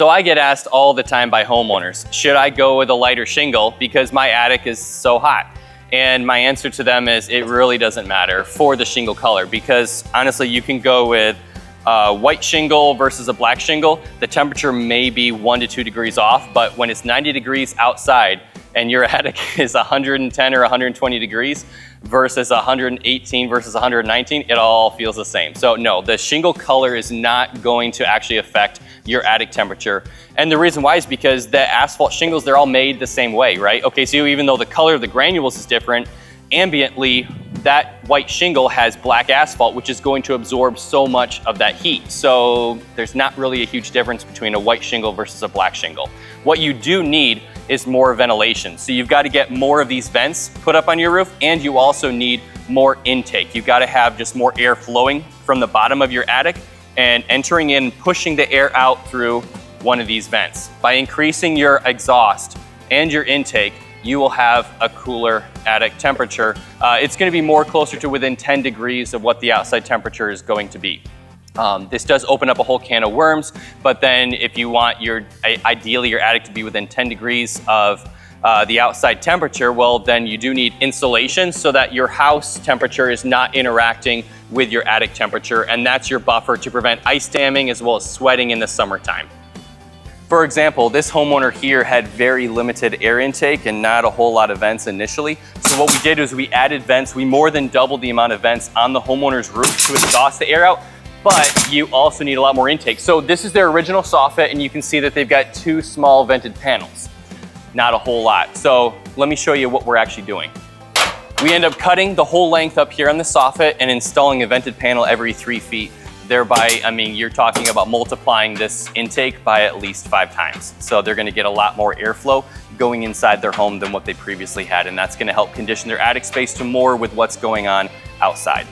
So I get asked all the time by homeowners, should I go with a lighter shingle because my attic is so hot? And my answer to them is it really doesn't matter for the shingle color, because honestly you can go with a white shingle versus a black shingle. The temperature may be 1 to 2 degrees off, but when it's 90 degrees outside and your attic is 110 or 120 degrees versus 118 versus 119, it all feels the same. So no, the shingle color is not going to actually affect your attic temperature. And the reason why is because the asphalt shingles, they're all made the same way, right? Okay, so even though the color of the granules is different, ambiently, that white shingle has black asphalt, which is going to absorb so much of that heat. So there's not really a huge difference between a white shingle versus a black shingle. What you do need is more ventilation. So you've got to get more of these vents put up on your roof, and you also need more intake. You've got to have just more air flowing from the bottom of your attic and entering in, pushing the air out through one of these vents. By increasing your exhaust and your intake, you will have a cooler attic temperature. It's going to be more closer to within 10 degrees of what the outside temperature is going to be. This does open up a whole can of worms, but then if you want ideally your attic to be within 10 degrees of the outside temperature, well, then you do need insulation so that your house temperature is not interacting with your attic temperature, and that's your buffer to prevent ice damming as well as sweating in the summertime. For example, this homeowner here had very limited air intake and not a whole lot of vents initially. So what we did was we added vents. We more than doubled the amount of vents on the homeowner's roof to exhaust the air out, but you also need a lot more intake. So this is their original soffit, and you can see that they've got 2 small vented panels. Not a whole lot. So let me show you what we're actually doing. We end up cutting the whole length up here on the soffit and installing a vented panel every 3 feet. Thereby, I mean, you're talking about multiplying this intake by at least 5 times. So they're gonna get a lot more airflow going inside their home than what they previously had, and that's gonna help condition their attic space to more with what's going on outside.